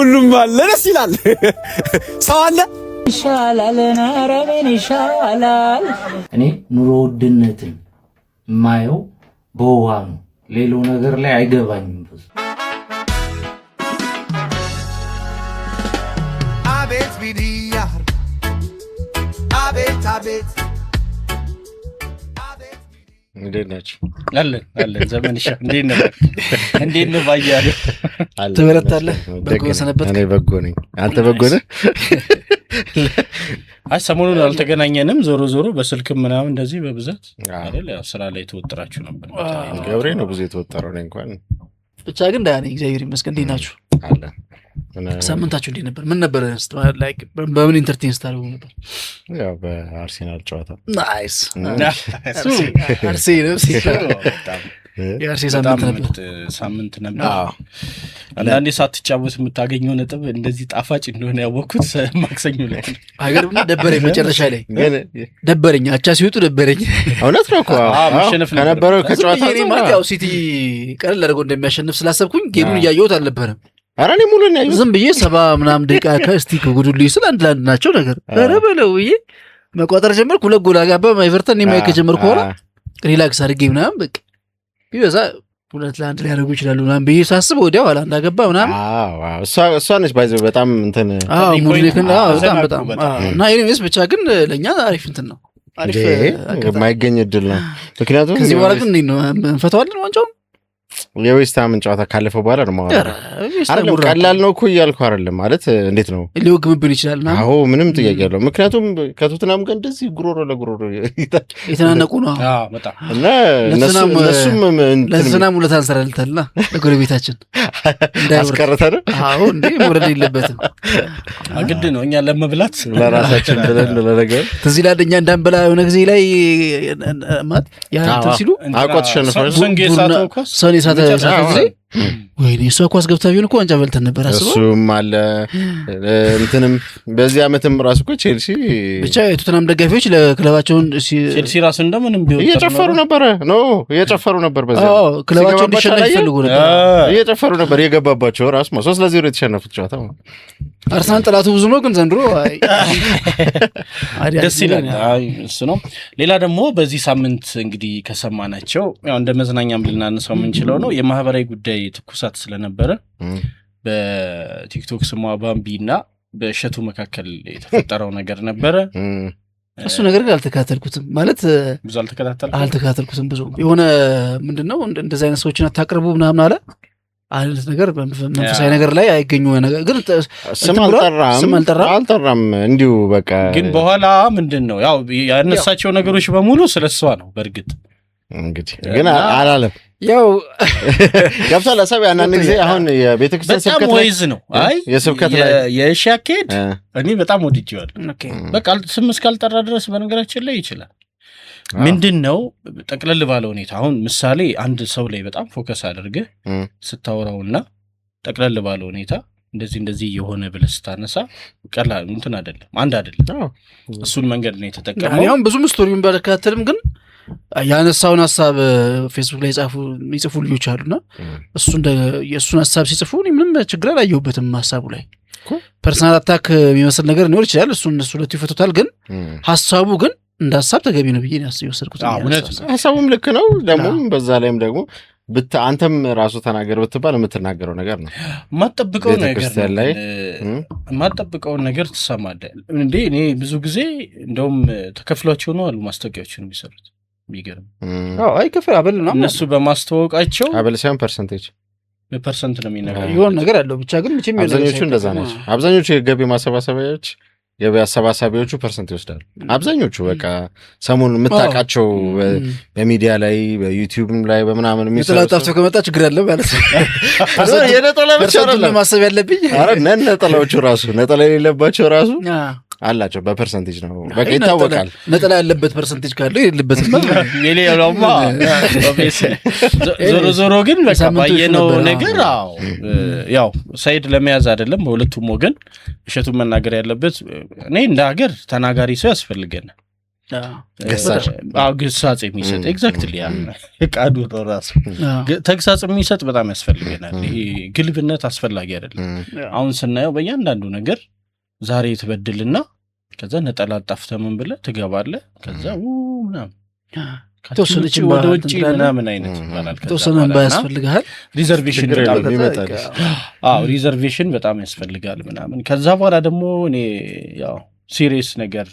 ሁሉም አለ ደስ ይላል። ሰው አለ ይሻላል ናረምን ይሻላል። እኔ ኑሮ ውድነትን ማየው በውሃ ነው። ሌላው ነገር ላይ አይገባኝም። አቤት ቢዲያ አቤት አቤት እንዴት ናችሁ? አለን ዘመንሽ እንዴት ነው ባያለ ትበረታለህ? በጎ ሰነበት። እኔ በጎ ነኝ። አንተ በጎ ነህ? ሰሞኑን አልተገናኘንም። ዞሮ በስልክም ምናምን እንደዚህ በብዛት አይደል? ያው ስራ ላይ ተወጥራችሁ ነበር። ገብሬ ነው ብዙ የተወጠረው። እኔ እንኳን ብቻ ግን ዳኒ እግዚአብሔር ይመስገን። እንዴት ናችሁ? አለን። ሳምንታችሁ እንዴት ነበር? ምን ነበር? ላይክ በምን ኢንተርቴይን ስታደርጉ ነበር? ያው በአርሴናል ጨዋታ ናይስ የአርሴ ሳምንት ነበር። አንዳንዴ ሳትጫወት የምታገኘው ነጥብ እንደዚህ ጣፋጭ እንደሆነ ያወቅኩት ማክሰኞ ላይ ሀገር ብና ደበረኝ። መጨረሻ ላይ ደበረኝ። አቻ ሲወጡ ደበረኝ። እውነት ነው እኮ ከነበረው ከጨዋታ ያው ሲቲ ቀለል አድርገው እንደሚያሸንፍ ስላሰብኩኝ ጌሙን እያየሁት አልነበረም። ኧረ እኔ ሙሉ ነው ያየሁት። ዝም ብዬ 70 ምናምን ደቂቃ ከስቲ ከጉዱልኝ ስለ አንድ ለአንድ ናቸው ነገር ኧረ በለው ብዬ መቋጠር ጀመርኩ። ሁለት ጎል አጋባ ኤቨርተን። እኔ ማየት ከጀመርኩ በኋላ ሪላክስ አድርጌ ምናምን በቃ ቢበዛ 2-1 ሊያደርጉ ይችላሉ ምናምን ብዬ ሳስብ ወዲያው ኋላ እንዳገባ ምናምን እሷ ነች ባይዘው በጣም እንትን በጣም እና ኤኒዌይስ ብቻ ግን ለእኛ አሪፍ እንትን ነው። አሪፍ የማይገኝ እድል ነው። ምክንያቱም ከዚህ በኋላ ግን እንዴት ነው እንፈተዋለን ዋንጫውን? የዌስትሃምን ጨዋታ ካለፈ በኋላ ነው አይደለም። ቀላል ነው እኮ እያልኩ አይደለም። ማለት እንዴት ነው ሊወግምብን ይችላል። አዎ ምንም ጥያቄ ያለው። ምክንያቱም ከቶትናም ጋር እንደዚህ ጉሮሮ ለጉሮሮ የተናነቁ ነው እና እነሱም ለዝናም ሁለት አንሰራልታልና ለጎረቤታችን አስቀርተን አዎ እንዴ መውረድ የለበትም ግድ ነው እኛ ለመብላት ለራሳችን ብለን ለነገር ትዝ ይላል። እኛ እንዳንበላ የሆነ ጊዜ ላይ ማለት ያ ሲሉ አቆት ሸነፈ ሰኔ ሳተ ጊዜ ወይኔ እሷ ኳስ ገብታ ቢሆን እኮ ዋንጫ በልተን ነበር። አስበው እሱም አለ እንትንም በዚህ ዓመትም ራሱ እኮ ቼልሲ ብቻ የቶተናም ደጋፊዎች ለክለባቸውን ቼልሲ ራሱ እንደምንም ቢሆን እየጨፈሩ ነበር በዚህ ክለባቸው እንዲሸነፍ ይፈልጉ ነበር። እየጨፈሩ ነበር የገባባቸው ራሱ 3-0 የተሸነፉት ጨዋታ። አርሰናል ጠላቱ ብዙ ነው፣ ግን ዘንድሮ ደስ ይላል። እሱ ነው። ሌላ ደግሞ በዚህ ሳምንት እንግዲህ ከሰማናቸው ያው እንደ መዝናኛም ልናነሳው የምንችለው ነው የማህበራዊ ጉዳይ ትኩሳት ስለነበረ በቲክቶክ ስሟ ባምቢ እና በእሸቱ መካከል የተፈጠረው ነገር ነበረ። እሱ ነገር ግን አልተከታተልኩትም። ማለት ብዙ አልተከታተልኩትም። ብዙ የሆነ ምንድነው እንደዚህ አይነት ሰዎችን አታቅርቡ ምናምን አለ አይነት ነገር መንፈሳዊ ነገር ላይ አይገኙ ነገር ግን ስም አልጠራም እንዲሁ በቃ። ግን በኋላ ምንድነው ያው ያነሳቸው ነገሮች በሙሉ ስለሷ ነው። በእርግጥ እንግዲህ ግን አላለም ያው ገብቷል። ሐሳብ አንዳንድ ጊዜ አሁን የቤተክርስቲያን ስብከት ላይ ነው። አይ የስብከት ላይ የሻኬድ እኔ በጣም ወድጄዋለሁ። በቃ ስም እስካልጠራ ድረስ በነገራችን ላይ ይችላል። ምንድነው ጠቅለል ባለ ሁኔታ አሁን ምሳሌ አንድ ሰው ላይ በጣም ፎከስ አድርገህ ስታወራውና ጠቅለል ባለ ሁኔታ እንደዚህ የሆነ ብለህ ስታነሳ ቀላል እንትን አይደለም፣ አንድ አይደለም። እሱን መንገድ ነው የተጠቀመው። አሁን ብዙም ስቶሪውን ባልከታተልም ግን ያነሳውን ሐሳብ ፌስቡክ ላይ ይጽፉ ልጆች አሉና የእሱን ሐሳብ ሲጽፉ ምንም ችግር አላየሁበትም። ሐሳቡ ላይ ፐርሰናል አታክ የሚመስል ነገር ሊኖር ይችላል። እነሱ ሁለቱ ይፈቱታል። ግን ሐሳቡ ግን እንደ ሐሳብ ተገቢ ነው ብዬ የወሰድኩት። ሐሳቡም ልክ ነው። ደግሞ በዛ ላይም ደግሞ አንተም ራሱ ተናገር ብትባል የምትናገረው ነገር ነው። ማጠብቀውን ነገር ትሰማለህ እንዴ? እኔ ብዙ ጊዜ እንደውም ተከፍሏቸው ነው አሉ ማስታወቂያዎችን የሚሰሩት። የሚገርም አይ ከፍል አበል ነው እነሱ በማስተዋወቃቸው አበል ሳይሆን ፐርሰንቴጅ ነው የሚነገረው። የሆነ ነገር አለው ብቻ። ግን መቼም አብዛኞቹ እንደዛ ናቸው። አብዛኞቹ የገቢ ማሰባሰቢያዎች ገቢ አሰባሳቢዎቹ ፐርሰንት ይወስዳሉ። አብዛኞቹ በቃ ሰሞኑን የምታውቃቸው በሚዲያ ላይ በዩቲዩብም ላይ በምናምን የሚሰጣጣው ከመጣ ችግር አለ ማለት ነው። የነጠላ ብቻ አይደለም ማሰብ ያለብኝ። ኧረ ነጠላዎቹ ራሱ ነጠላ የሌለባቸው ራሱ አላቸው። በፐርሰንቴጅ ነው በቃ ይታወቃል። ነጠላ ያለበት ፐርሰንቴጅ ካለው የሌለበትም የሌላውማ ዞሮ ግን በቃ ባየነው ነገር ያው ሳይድ ለመያዝ አይደለም በሁለቱም ወገን እሸቱን መናገር ያለበት። እኔ እንደ ሀገር ተናጋሪ ሰው ያስፈልገናል። ግሳጽ የሚሰጥ ኤግዛክትሊ ቃሉ ነው ራሱ ተግሳጽ የሚሰጥ በጣም ያስፈልገናል። ይሄ ግልብነት አስፈላጊ አይደለም። አሁን ስናየው በእያንዳንዱ ነገር ዛሬ ትበድልና ከዛ ነጠላ ጣፍተህ ምን ብለህ ትገባለህ ከዛ ምናምን ተወሰነች ወደ ውጪ ምናምን አይነት ይባላል። ተወሰነን ባያስፈልጋል ሪዘርቬሽን ሪዘርቬሽን በጣም ያስፈልጋል ምናምን። ከዛ በኋላ ደግሞ እኔ ያው ሲሪየስ ነገር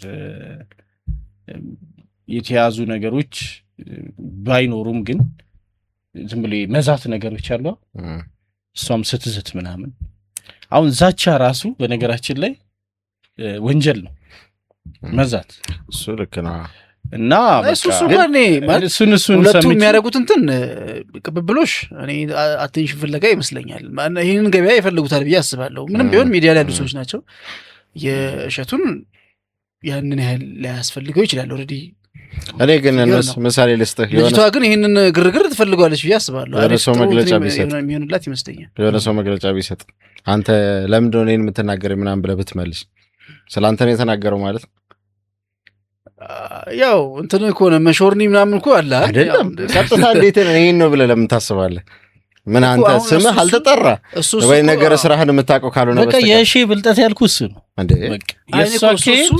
የተያዙ ነገሮች ባይኖሩም ግን ዝም ብሎ መዛት ነገሮች አሉ። እሷም ስትዝት ምናምን አሁን ዛቻ ራሱ በነገራችን ላይ ወንጀል ነው መዛት። እሱ ልክ ነው። እና እሱን ሁለቱ የሚያደርጉት እንትን ቅብብሎሽ እኔ አቴንሽን ፍለጋ ይመስለኛል። ይህንን ገበያ ይፈልጉታል ብዬ አስባለሁ። ምንም ቢሆን ሚዲያ ላይ ያሉ ሰዎች ናቸው። የእሸቱን ያንን ያህል ሊያስፈልገው ይችላል ኦልሬዲ። እኔ ግን ምሳሌ ልስጥህ። ልጅቷ ግን ይህንን ግርግር ትፈልገዋለች ብዬ አስባለሁ። የሆነ ሰው መግለጫ ቢሰጥ የሚሆንላት ይመስለኛል። የሆነ ሰው መግለጫ ቢሰጥ አንተ ለምንድን ነው እኔን የምትናገረኝ ምናምን ብለህ ብትመልስ ስለ አንተ ነው የተናገረው ማለት ያው እንትን ከሆነ መሾርኒ ምናምን እኮ አለ አይደለም። ቀጥታ እንዴት ነው ይሄን ነው ብለህ ለምን ታስባለህ? ምን አንተ ስምህ አልተጠራ ወይ ነገር ስራህን የምታውቀው ካልሆነ በቃ የሺ ብልጠት ያልኩህ እሱ ነው እንዴ? በቃ የእሱ አካሄድ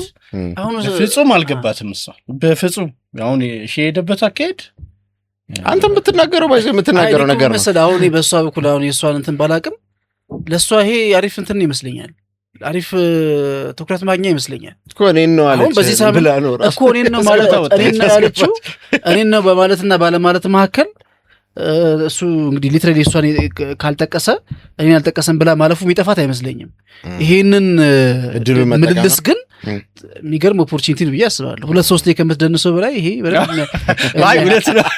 አሁን በፍጹም አልገባትም። እሷ በፍጹም አሁን የሺ ሄደበት አካሄድ አንተም ብትናገረው ባይዘ የምትናገረው ነገር ነው መሰለህ። አሁን በእሷ በኩል አሁን የእሷን እንትን ባላቅም ለእሷ ይሄ አሪፍ እንትን ይመስለኛል። አሪፍ ትኩረት ማግኛ ይመስለኛል እኮ እኔን ነው አለች በዚህ ሳምንት እኮ እኔን ነው ማለት እኔን ነው ያለችው። እኔን ነው በማለትና ባለማለት መካከል እሱ እንግዲህ ሊትራሊ እሷን ካልጠቀሰ እኔን አልጠቀሰም ብላ ማለፉ የሚጠፋት አይመስለኝም። ይሄንን ምልልስ ግን የሚገርም ኦፖርቹኒቲ ነው ብዬ አስባለሁ። 2-3 ከምትደንሰው በላይ ይሄ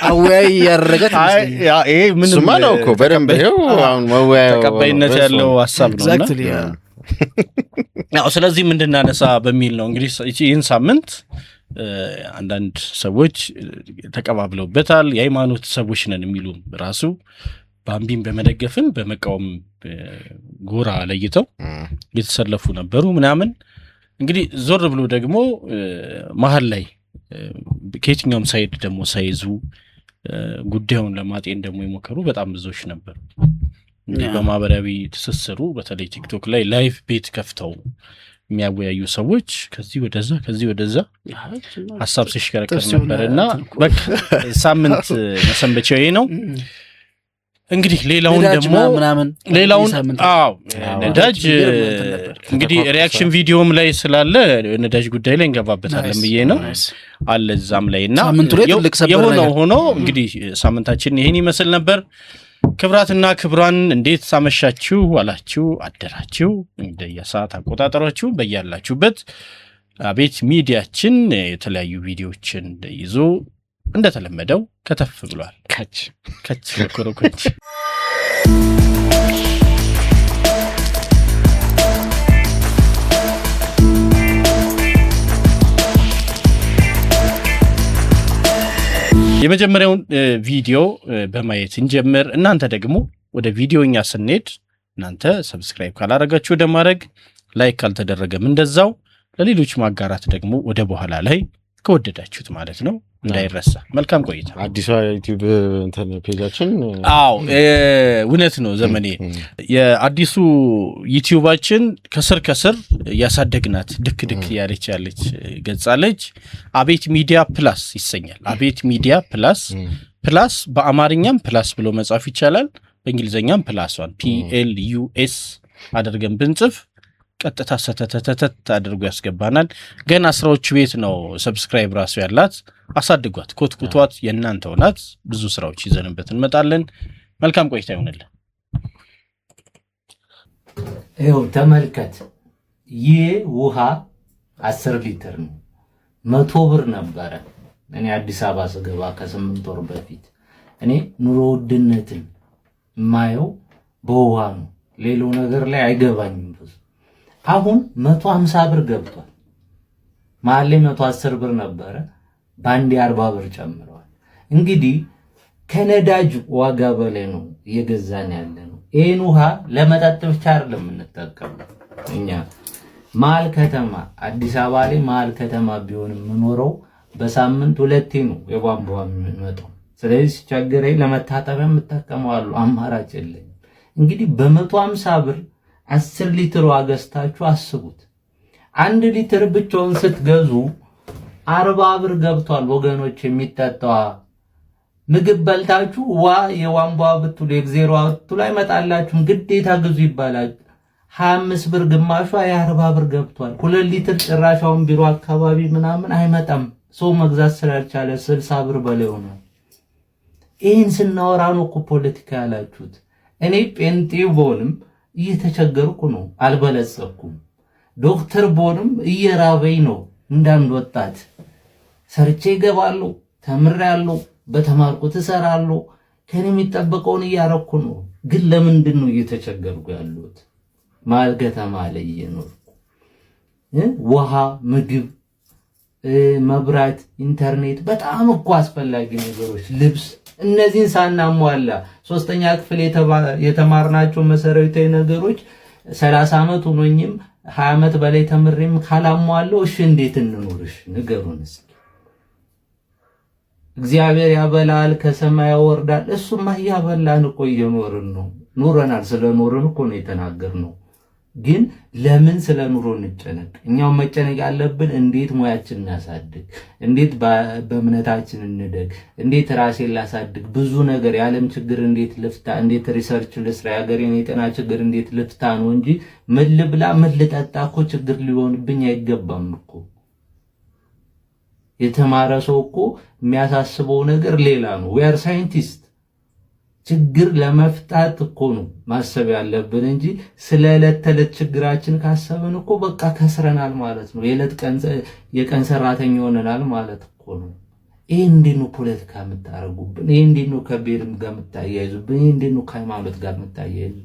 አወያይ ያደረጋት ይመስለኛል። ይሄ ምንም ነው እኮ በደንብ ይኸው አሁን መወያየው ተቀባይነት ያለው ሀሳብ ነው። ኤግዛክትሊ ያው ስለዚህ ምንድናነሳ በሚል ነው እንግዲህ ይህን ሳምንት አንዳንድ ሰዎች ተቀባብለውበታል። የሃይማኖት ሰዎች ነን የሚሉ ራሱ ባምቢን በመደገፍን በመቃወም ጎራ ለይተው የተሰለፉ ነበሩ ምናምን። እንግዲህ ዞር ብሎ ደግሞ መሀል ላይ ከየትኛውም ሳይድ ደግሞ ሳይዙ ጉዳዩን ለማጤን ደግሞ የሞከሩ በጣም ብዙዎች ነበሩ። በማህበራዊ ትስስሩ በተለይ ቲክቶክ ላይ ላይቭ ቤት ከፍተው የሚያወያዩ ሰዎች ከዚህ ወደዛ ሀሳብ ሲሽከረከር ነበርና በቃ ሳምንት መሰንበቻው ይሄ ነው። እንግዲህ ሌላውን ደግሞ ነዳጅ እንግዲህ ሪያክሽን ቪዲዮም ላይ ስላለ ነዳጅ ጉዳይ ላይ እንገባበታለን ብዬ ነው አለ እዛም ላይ እና የሆነው ሆኖ እንግዲህ ሳምንታችን ይሄን ይመስል ነበር። ክብራትና ክብራን እንዴት አመሻችሁ አላችሁ አደራችሁ? እንደየሰዓት አቆጣጠራችሁ በያላችሁበት አቤት ሚዲያችን የተለያዩ ቪዲዮዎችን ይዞ እንደተለመደው ከተፍ ብሏል። ከች ኮሮኮች የመጀመሪያውን ቪዲዮ በማየት እንጀምር። እናንተ ደግሞ ወደ ቪዲዮኛ ስንሄድ እናንተ ሰብስክራይብ ካላረጋችሁ ወደ ማድረግ፣ ላይክ ካልተደረገም እንደዛው ለሌሎች ማጋራት ደግሞ ወደ በኋላ ላይ ከወደዳችሁት ማለት ነው እንዳይረሳ። መልካም ቆይታ። አዲሷ ዩቲዩብ እንትን ፔጃችን እውነት ነው ዘመኔ። የአዲሱ ዩቲዩባችን ከስር ያሳደግናት ድክ ያለች ገጻለች። አቤት ሚዲያ ፕላስ ይሰኛል። አቤት ሚዲያ ፕላስ በአማርኛም ፕላስ ብሎ መጻፍ ይቻላል። በእንግሊዘኛም ፕላስዋን PLUS አድርገን ብንጽፍ ቀጥታ ሰተተተተ አድርጎ ያስገባናል። ገና ስራዎች ቤት ነው ሰብስክራይብ ራሱ ያላት። አሳድጓት፣ ኮትኩቷት፣ የእናንተው ናት። ብዙ ስራዎች ይዘንበት እንመጣለን። መልካም ቆይታ ይሆንልን። ይኸው ተመልከት። ይህ ውሃ 10 ሊትር ነው። 100 ብር ነበረ እኔ አዲስ አበባ ስገባ ከ8 ወር በፊት። እኔ ኑሮ ውድነትን የማየው በውሃ ነው። ሌላው ነገር ላይ አይገባኝም። አሁን 150 ብር ገብቷል። መሀል ላይ 110 ብር ነበረ። በአንዴ 40 ብር ጨምረዋል። እንግዲህ ከነዳጅ ዋጋ በላይ ነው እየገዛን ያለ ነው። ይህን ውሃ ለመጠጥ ብቻ አይደለም የምንጠቀመው። እኛ መሀል ከተማ አዲስ አበባ ላይ መሀል ከተማ ቢሆን የምኖረው በሳምንት 2 ነው የቧንቧ የሚመጣው። ስለዚህ ሲቸግረኝ ለመታጠቢያ የምጠቀመዋለሁ፣ አማራጭ የለኝም። እንግዲህ በ150 ብር 10 ሊትር ውሃ ገዝታችሁ አስቡት። 1 ሊትር ብቻውን ስትገዙ 40 ብር ገብቷል ወገኖች። የሚጠጣው ምግብ በልታችሁ የቧንቧ ብትሉ የእግዜሯ ብትሉ አይመጣላችሁም፣ ግዴታ ግዙ ይባላል። 25 ብር ግማሿ የ40 ብር ገብቷል። 2 ሊትር ጭራሻውን ቢሮ አካባቢ ምናምን አይመጣም። ሰው መግዛት ስላልቻለ 60 ብር በላይ ሆኗል። ይህን ስናወራ ነው እኮ ፖለቲካ ያላችሁት። እኔ ጴንጤ ቦንም እየተቸገርኩ ነው፣ አልበለጸኩም። ዶክተር ቦንም እየራበኝ ነው። እንዳንድ ወጣት ሰርቼ እገባለሁ፣ ተምሬያለሁ፣ በተማርኩት እሰራለሁ። ከኔ የሚጠበቀውን እያረኩ ነው። ግን ለምንድን ነው እየተቸገርኩ ያሉት? ማልገተማ ላይ እየኖርኩ ውሃ፣ ምግብ፣ መብራት፣ ኢንተርኔት በጣም እኮ አስፈላጊ ነገሮች፣ ልብስ፣ እነዚህን ሳናሟላ 3ኛ ክፍል የተማርናቸው መሰረታዊ ነገሮች 30 ዓመት ሆኖኝም 20 ዓመት በላይ ተምሬም ካላሟለው እሺ እንዴት እንኖርሽ? ንገሩን እስኪ። እግዚአብሔር ያበላል ከሰማይ ያወርዳል። እሱማ ያበላን እኮ እየኖርን ነው፣ ኑረናል። ስለኖርን እኮ ነው የተናገርነው። ግን ለምን ስለ ኑሮ እንጨነቅ? እኛው መጨነቅ ያለብን እንዴት ሙያችን እናሳድግ፣ እንዴት በእምነታችን እንደግ፣ እንዴት ራሴን ላሳድግ፣ ብዙ ነገር የዓለም ችግር እንዴት ልፍታ፣ እንዴት ሪሰርች ልስራ፣ የሀገሬን የጤና ችግር እንዴት ልፍታ ነው እንጂ ምን ልብላ ምን ልጠጣ እኮ ችግር ሊሆንብኝ አይገባም እኮ። የተማረ ሰው እኮ የሚያሳስበው ነገር ሌላ ነው። we are scientists። ችግር ለመፍታት እኮ ነው ማሰብ ያለብን እንጂ ስለ ዕለት ተዕለት ችግራችን ካሰብን እኮ በቃ ከስረናል ማለት ነው። የቀን ሰራተኛ ሆነናል ማለት እኮ ነው። ይሄ እንዴት ነው ፖለቲካ የምታረጉብን? ይሄ እንዴት ነው ከብሔርም ጋር የምታያይዙብን? ይሄ እንዴት ነው ከሃይማኖት ጋር የምታያይዙ?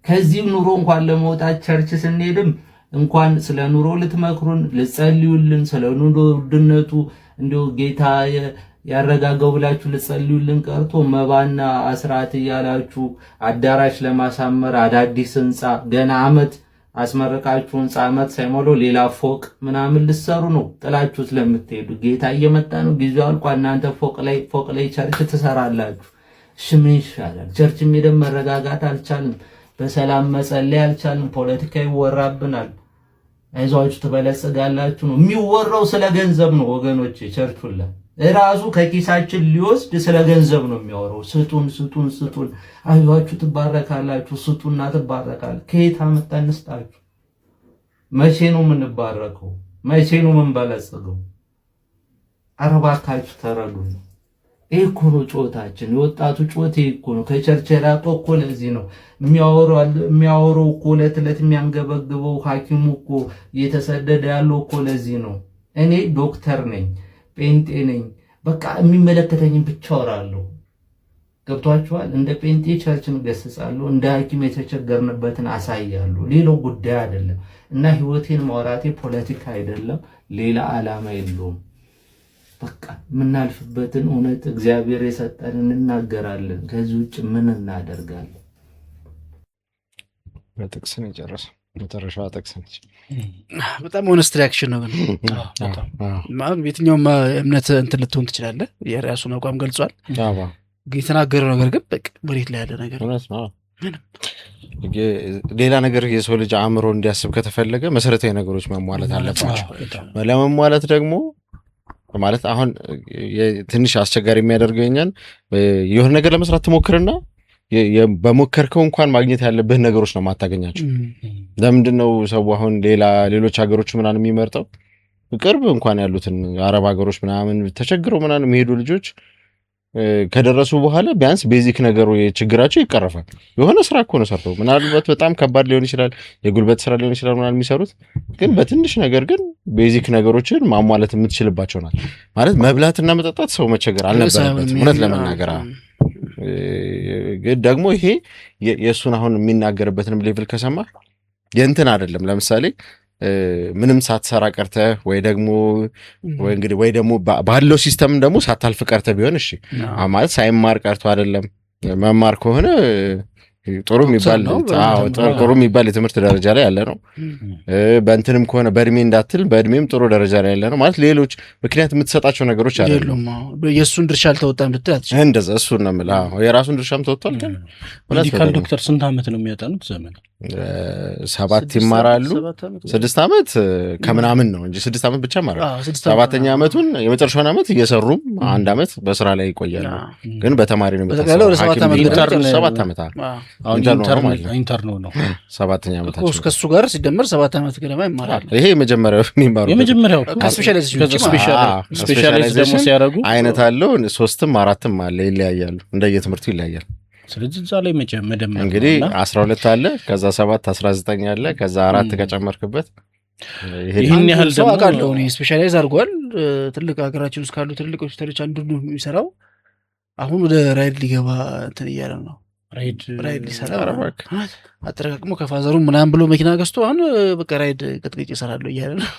ከዚህም ኑሮ እንኳን ለመውጣት ቸርች ስንሄድም እንኳን ስለ ኑሮ ልትመክሩን ልጸልዩልን፣ ስለ ኑሮ ውድነቱ እንዲሁ ጌታ ያረጋጋው ብላችሁ ልጸልዩልን ቀርቶ መባና አስራት እያላችሁ አዳራሽ ለማሳመር አዳዲስ ህንጻ ገና አመት አስመረቃችሁ ህንጻ አመት ሳይሞላው ሌላ ፎቅ ምናምን ልትሰሩ ነው ጥላችሁ ስለምትሄዱ። ጌታ እየመጣ ነው፣ ጊዜው አልቋል። እናንተ ፎቅ ላይ ቸርች ትሰራላችሁ። እሺ ምን ይሻላል? ቸርች ሄደን መረጋጋት አልቻልንም፣ በሰላም መጸለይ አልቻልንም። ፖለቲካ ይወራብናል። አይዟችሁ ትበለጽጋላችሁ ነው የሚወራው። ስለ ገንዘብ ነው ወገኖቼ። ቸርች ሁላ ራሱ ከኪሳችን ሊወስድ ስለ ገንዘብ ነው የሚያወራው። ስጡን ስጡን ስጡን፣ አይዟችሁ ትባረካላችሁ፣ ስጡና ትባረካል። ከየት አመጣን እንስጣችሁ? መቼ ነው የምንባረከው? መቼ ነው የምንበለጽገው? ኧረ እባካችሁ ተረዱን። ይሄ እኮ ነው ጩኸታችን፣ የወጣቱ ጩኸት ይሄ እኮ ነው። ከቸርች የራቀው እኮ ለዚህ ነው የሚያወራው እኮ ዕለት ዕለት የሚያንገበግበው ሐኪሙ እኮ እየተሰደደ ያለው እኮ ለዚህ ነው። እኔ ዶክተር ነኝ፣ ጴንጤ ነኝ፣ በቃ የሚመለከተኝን ብቻ አወራለሁ። ገብቷችኋል? እንደ ጴንጤ ቸርችን ገስጻለሁ፣ እንደ ሐኪም የተቸገርንበትን አሳያለሁ። ሌላው ጉዳይ አይደለም። እና ህይወቴን ማውራቴ ፖለቲካ አይደለም፣ ሌላ ዓላማ የለውም። በቃ የምናልፍበትን እውነት እግዚአብሔር የሰጠንን እናገራለን። ከዚህ ውጭ ምን እናደርጋለን? በጥቅስ ነው የጨረሰው። መጨረሻዋ ጥቅስ ነች። በጣም ሆነስት ሪያክሽን ነው። ግን የትኛውም እምነት እንትን ልትሆን ትችላለህ። የራሱን አቋም ገልጿል። የተናገረው ነገር ግን በቃ መሬት ላይ ያለ ነገር ነው። ሌላ ነገር የሰው ልጅ አእምሮ እንዲያስብ ከተፈለገ መሰረታዊ ነገሮች መሟላት አለባቸው። ለመሟላት ደግሞ ማለት አሁን ትንሽ አስቸጋሪ የሚያደርገኛል የሆነ ነገር ለመስራት ትሞክርና በሞከርከው እንኳን ማግኘት ያለብህ ነገሮች ነው ማታገኛቸው። ለምንድነው ሰው አሁን ሌሎች ሀገሮች ምናምን የሚመርጠው? ቅርብ እንኳን ያሉትን አረብ ሀገሮች ምናምን ተቸግረው ምናምን የሚሄዱ ልጆች ከደረሱ በኋላ ቢያንስ ቤዚክ ነገሩ የችግራቸው ይቀረፋል። የሆነ ስራ እኮ ነው ሰርተው ምናልባት በጣም ከባድ ሊሆን ይችላል፣ የጉልበት ስራ ሊሆን ይችላል ምናምን የሚሰሩት ግን በትንሽ ነገር ግን ቤዚክ ነገሮችን ማሟላት የምትችልባቸው ናት። ማለት መብላትና መጠጣት ሰው መቸገር አልነበረበት እውነት ለመናገር። ግን ደግሞ ይሄ የእሱን አሁን የሚናገርበትንም ሌቭል ከሰማ የእንትን አይደለም። ለምሳሌ ምንም ሳትሰራ ቀርተህ ወይ ደግሞ ባለው ሲስተም ደግሞ ሳታልፍ ቀርተህ ቢሆን እሺ ማለት ሳይማር ቀርቶ አይደለም። መማር ከሆነ ጥሩ የሚባል የትምህርት ደረጃ ላይ ያለ ነው። በእንትንም ከሆነ በእድሜ እንዳትል በእድሜም ጥሩ ደረጃ ላይ ያለ ነው ማለት ሌሎች ምክንያት የምትሰጣቸው ነገሮች አሉ። የእሱን ድርሻ አልተወጣም ብትል እንደዛ እሱን ነው የምልህ። የራሱን ድርሻም ተወጥቷል። ግን ሜዲካል ዶክተር ስንት ዓመት ነው የሚያጠኑት? ዘመን 7 ይማራሉ። 6 ዓመት ከምናምን ነው እንጂ 6 ዓመት ብቻ ማለት 7ኛ ዓመቱን የመጨረሻውን ዓመት እየሰሩም 1 ዓመት በስራ ላይ ይቆያሉ። ግን በተማሪ ነው የሚታሰበው። 7 ዓመት ኢንተርኖ ነው 7ኛ ዓመታቸው ከሱ ጋር ሲደመር 7 ዓመት ገደማ ይማራል። ይሄ የመጀመሪያው ስፔሻላይዝ ደግሞ ሲያደርጉ አይነት አለው። 3ም 4ም አለ፣ ይለያያሉ፣ እንደየትምህርቱ ይለያያል። ስለዚህ እዛ ላይ መደመር እንግዲህ 12 አለ፣ ከዛ 7 19 አለ፣ ከዛ 4 ከጨመርክበት ይህን ያህል ሰው አውቃለሁ። ስፔሻላይዝ አድርጓል። ትልቅ ሀገራችን ውስጥ ካሉ ትልቅ ሆስፒታሎች አንዱ ነው የሚሰራው። አሁን ወደ ራይድ ሊገባ እንትን እያለ ነው። ራይድ ሊሰራ አጠረቃቅሞ ከፋዘሩ ምናምን ብሎ መኪና ገዝቶ አሁን በቃ ራይድ ቅጥቅጭ ይሰራለሁ እያለ ነው።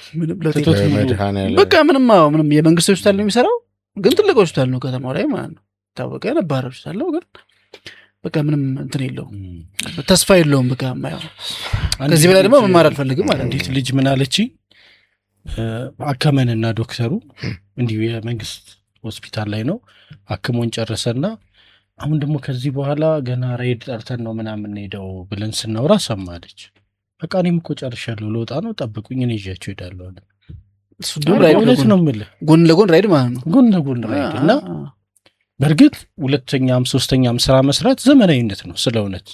በቃ ምንም የመንግስት ሆስፒታል ነው የሚሰራው፣ ግን ትልቅ ሆስፒታል ነው ከተማው ላይ ማለት ነው። ታወቀ ነባር ሆስፒታል ነው፣ ግን በቃ ምንም እንትን የለውም፣ ተስፋ የለውም። በቃ ከዚህ በላይ ደግሞ መማር አልፈልግም ማለት እንዴት ልጅ ምን አለች አከመንና ዶክተሩ እንዲሁ የመንግስት ሆስፒታል ላይ ነው አክሞን ጨረሰና አሁን ደግሞ ከዚህ በኋላ ገና ራይድ ጠርተን ነው ምናምን ሄደው ብለን ስናወራ ሰማለች። በቃ እኔም እኮ ጨርሻለሁ ልወጣ ነው ጠብቁኝ እኔ ይዣቸው ሄዳለሁ አለ። እሱ ነው የምልህ ጎን ለጎን ራይድ ማለት ነው። ጎን ለጎን ራይድ እና በእርግጥ 2ኛም 3ኛም ስራ መስራት ዘመናዊነት ነው። ስለ እውነት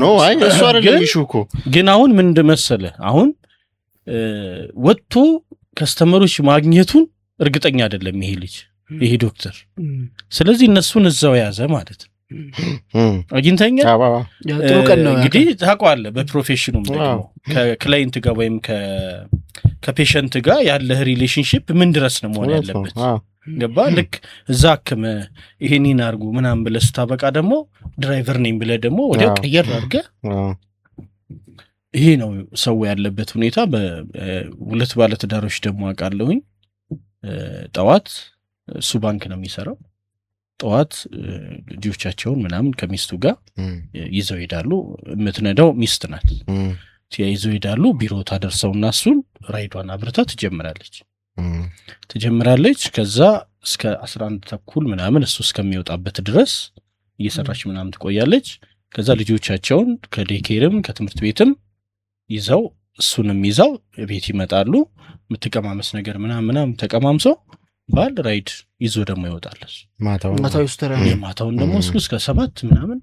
ነው። አይ እሱ አይደለም ኢሹ እኮ። ግን አሁን ምን እንደመሰለህ አሁን ወጥቶ ከስተመሮች ማግኘቱን እርግጠኛ አይደለም ይሄ ልጅ ይሄ ዶክተር። ስለዚህ እነሱን እዛው ያዘ ማለት ነው። አግኝተኛ እንግዲህ ታውቀዋለህ፣ በፕሮፌሽኑም ደግሞ ከክላይንት ጋር ወይም ከፔሸንት ጋር ያለህ ሪሌሽንሽፕ ምን ድረስ ነው መሆን ያለበት? ገባ? ልክ እዛ አክመ ይሄንን አድርጉ ምናምን ብለህ ስታበቃ ደግሞ ድራይቨር ነኝ ብለህ ደግሞ ወዲያው ቀየር አድርገህ ይሄ ነው ሰው ያለበት ሁኔታ። በሁለት ባለትዳሮች ደግሞ አውቃለሁኝ ጠዋት እሱ ባንክ ነው የሚሰራው። ጠዋት ልጆቻቸውን ምናምን ከሚስቱ ጋር ይዘው ሄዳሉ። የምትነዳው ሚስት ናት። ይዘው ሄዳሉ። ቢሮ ታደርሰውና እሱን ራይዷን አብርታ ትጀምራለች። ከዛ እስከ 11 ተኩል ምናምን እሱ እስከሚወጣበት ድረስ እየሰራች ምናምን ትቆያለች። ከዛ ልጆቻቸውን ከዴኬርም ከትምህርት ቤትም ይዘው እሱንም ይዘው ቤት ይመጣሉ። የምትቀማመስ ነገር ምናምን ተቀማምሰው ባል ራይድ ይዞ ደግሞ ይወጣለች። ማታውን ደግሞ እስከ 7 ምናምን።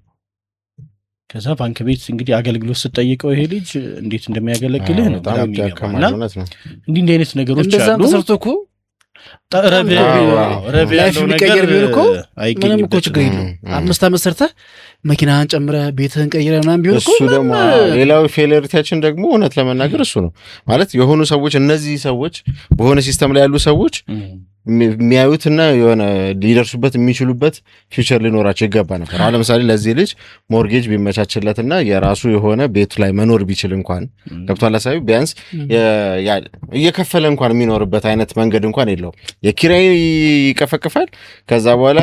ከዛ ባንክ ቤት እንግዲህ አገልግሎት ስትጠይቀው ይሄ ልጅ እንዴት እንደሚያገለግልህ ነው በጣም ይገባና እንዲህ አይነት ነገሮች አሉ። እንደዛ ተሰርቶ እኮ ረብ ያለው ነገር ቢሆን እኮ ምንም እኮ ችግር የለውም። 5 ዓመት ሰርተህ መኪናህን ጨምረህ ቤትህን ቀይረህ ምናምን ቢሆን እኮ እሱ ደግሞ ሌላው ፌለሪቲያችን ደግሞ እውነት ለመናገር እሱ ነው ማለት የሆኑ ሰዎች እነዚህ ሰዎች በሆነ ሲስተም ላይ ያሉ ሰዎች የሚያዩትና የሆነ ሊደርሱበት የሚችሉበት ፊውቸር ሊኖራቸው ይገባ ነበር። አሁን ለምሳሌ ለዚህ ልጅ ሞርጌጅ ቢመቻችለትና የራሱ የሆነ ቤቱ ላይ መኖር ቢችል እንኳን ገብቷል ሐሳቢ ቢያንስ እየከፈለ እንኳን የሚኖርበት አይነት መንገድ እንኳን የለውም። የኪራይ ይቀፈቅፋል። ከዛ በኋላ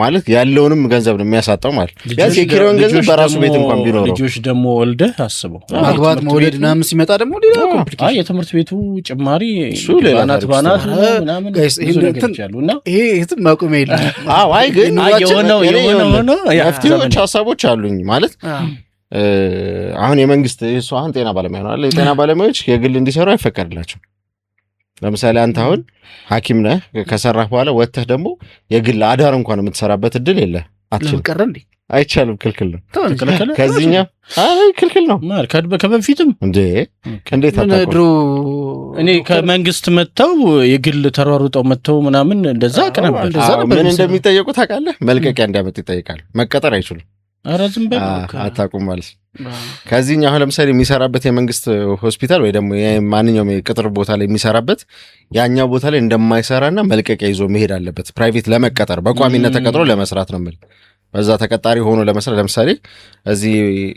ማለት ያለውንም ገንዘብ ነው የሚያሳጣው ማለት ቢያንስ የኪራዩን ገንዘብ በራሱ ቤት እንኳን ቢኖረው። ልጆች ደግሞ ወልደህ አስበው ማግባት መውለድ ምናምን ሲመጣ ደግሞ ሌላ ኮምፕሊኬሽን የትምህርት ቤቱ ጭማሪ ባናት ምናምን ይሄ የትም ማቆሚያ የለም። አይ ግን መፍትሄዎች ሀሳቦች አሉኝ ማለት አሁን የመንግስት እሱ አሁን ጤና ባለሙያ ነው አለ። የጤና ባለሙያዎች የግል እንዲሰሩ አይፈቀድላቸው። ለምሳሌ አንተ አሁን ሐኪም ነህ ከሰራህ በኋላ ወጥተህ ደግሞ የግል አዳር እንኳን የምትሰራበት እድል የለህ። አትችልም። አይቻልም። ክልክል ነው። ከዚህኛ ክልክል ነው። ከበፊትም እንዴት ድሮ እኔ ከመንግስት መጥተው የግል ተሯሩጠው መጥተው ምናምን እንደዛ ነበር። ምን እንደሚጠየቁ ታውቃለህ? መልቀቂያ እንዲያመጡ ይጠይቃል። መቀጠር አይችሉም። ኧረ ዝም በል አታውቁም ማለት ከዚህኛው አሁን ለምሳሌ የሚሰራበት የመንግስት ሆስፒታል ወይ ደግሞ ማንኛውም የቅጥር ቦታ ላይ የሚሰራበት ያኛው ቦታ ላይ እንደማይሰራና መልቀቂያ ይዞ መሄድ አለበት። ፕራይቬት ለመቀጠር በቋሚነት ተቀጥሮ ለመስራት ነው የምልህ። በዛ ተቀጣሪ ሆኖ ለመስራት ለምሳሌ እዚህ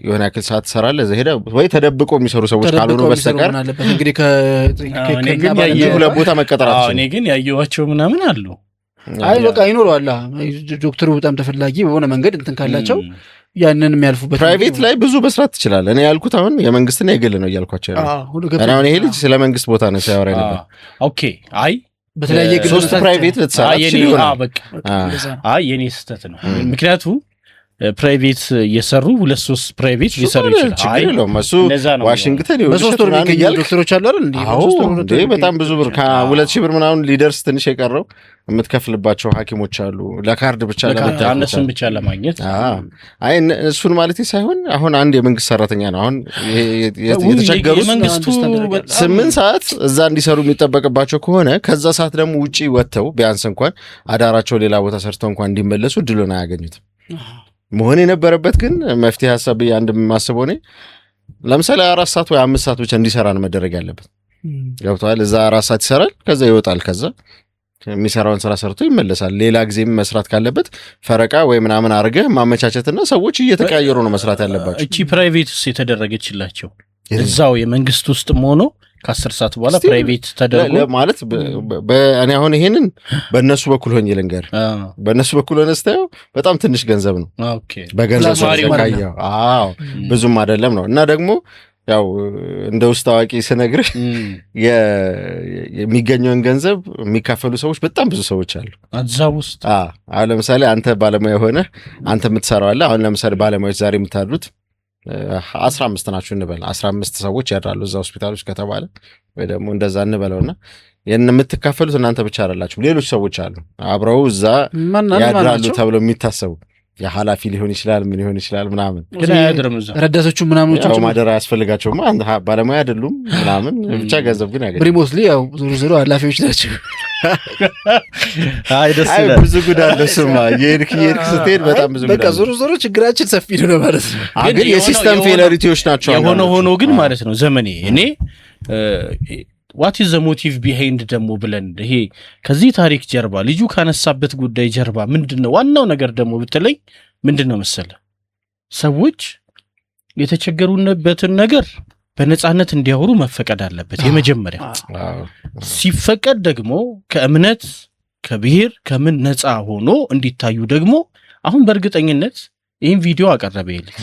የሆነ ያክል ሰዓት ትሰራለህ እዛ ሄደህ ወይ ተደብቆ የሚሰሩ ሰዎች ካልሆኑ በስተቀር እንግዲህ ሁለት ቦታ መቀጠር አትችልም። እኔ ግን ያየኋቸው ምናምን አሉ። አይ በቃ ይኖረዋል። ዶክተሩ በጣም ተፈላጊ በሆነ መንገድ እንትን ካላቸው ያንን የሚያልፉበት ፕራይቬት ላይ ብዙ መስራት ትችላለህ። እኔ ያልኩት አሁን የመንግስትና የግል ነው እያልኳቸው ያለው። አሁን ይሄ ልጅ ስለ መንግስት ቦታ ነው ሲያወራ ነበር። ኦኬ አይ በተለያየ ግል ሶስት ፕራይቬት ልትሰራ ትችል ይሆናል። በቃ አይ የኔ ስህተት ነው። ምክንያቱም ፕራይቬት እየሰሩ 2-3 ፕራይቬት ሊሰሩ ይችላል። እሱ ዋሽንግተን በ3 ወር የሚገኙ ዶክተሮች አሉ አይደል? እንዴ በጣም ብዙ ብር ከ2000 ብር ምናምን ሊደርስ ትንሽ የቀረው የምትከፍልባቸው ሐኪሞች አሉ ለካርድ ብቻ ለእነሱን ብቻ ለማግኘት። አይ እሱን ማለት ሳይሆን አሁን አንድ የመንግስት ሰራተኛ ነው አሁን የተቸገሩ 8 ሰዓት እዛ እንዲሰሩ የሚጠበቅባቸው ከሆነ ከዛ ሰዓት ደግሞ ውጪ ወጥተው ቢያንስ እንኳን አዳራቸው ሌላ ቦታ ሰርተው እንኳን እንዲመለሱ እድሉን አያገኙትም። መሆን የነበረበት ግን መፍትሄ ሐሳብ አንድ የማስበው እኔ ለምሳሌ 4 ሰዓት ወይ 5 ሰዓት ብቻ እንዲሰራ ነው መደረግ ያለበት። ገብቶሃል? እዛ 4 ሰዓት ይሰራል፣ ከዛ ይወጣል፣ ከዛ የሚሰራውን ስራ ሰርቶ ይመለሳል። ሌላ ጊዜም መስራት ካለበት ፈረቃ ወይ ምናምን አድርገህ ማመቻቸትና ሰዎች እየተቀያየሩ ነው መስራት ያለባቸው። እቺ ፕራይቬትስ የተደረገችላቸው እዛው የመንግስት ውስጥም ሆኖ ከ10 ሰዓት በኋላ ፕራይቬት ተደርጎ ማለት እኔ አሁን ይሄንን በእነሱ በኩል ሆኜ ልንገር፣ በእነሱ በኩል ሆነ ስታየው በጣም ትንሽ ገንዘብ ነው። በገንዘብ ካየው ብዙም አይደለም ነው። እና ደግሞ ያው እንደ ውስጥ አዋቂ ስነግርህ የሚገኘውን ገንዘብ የሚካፈሉ ሰዎች በጣም ብዙ ሰዎች አሉ እዛ ውስጥ። አሁን ለምሳሌ አንተ ባለሙያ የሆነ አንተ የምትሰራው አለ። አሁን ለምሳሌ ባለሙያዎች ዛሬ የምታድሩት 15 ናችሁ እንበል፣ 15 ሰዎች ያድራሉ እዛ ሆስፒታሎች ከተባለ ወይ ደግሞ እንደዛ እንበለውና የምትካፈሉት እናንተ ብቻ አይደላችሁ፣ ሌሎች ሰዎች አሉ አብረው እዛ ያድራሉ ተብለው የሚታሰቡ የኃላፊ ሊሆን ይችላል ምን ሊሆን ይችላል ምናምን፣ ረዳቶቹ ምናምኖች ማደራ ያስፈልጋቸውማ ባለሙያ አይደሉም ምናምን፣ ብቻ ገንዘብ ግን ያገኛሉ። ሪሞትሊ ያው ዞሮ ኃላፊዎች ናቸው። አይ ብዙ ጉዳይ አለ። ስማ የሄድክ ስትሄድ በጣም ብዙ ጉዳይ፣ በቃ ዞሮ ችግራችን ሰፊ ነው ማለት ነው። ግን የሲስተም ፌለሪቲዎች ናቸው። ሆኖ ግን ማለት ነው ዘመኔ እኔ ዋት ኢዝ ዘ ሞቲቭ ቢሃይንድ ደግሞ ብለን ይሄ ከዚህ ታሪክ ጀርባ ልጁ ካነሳበት ጉዳይ ጀርባ ምንድነው ዋናው ነገር ደግሞ ብትለኝ ምንድነው መሰለ፣ ሰዎች የተቸገሩበትን ነገር በነፃነት እንዲያወሩ መፈቀድ አለበት። የመጀመሪያ ሲፈቀድ ደግሞ ከእምነት ከብሔር ከምን ነፃ ሆኖ እንዲታዩ ደግሞ አሁን በእርግጠኝነት ይህን ቪዲዮ አቀረበ ይልክ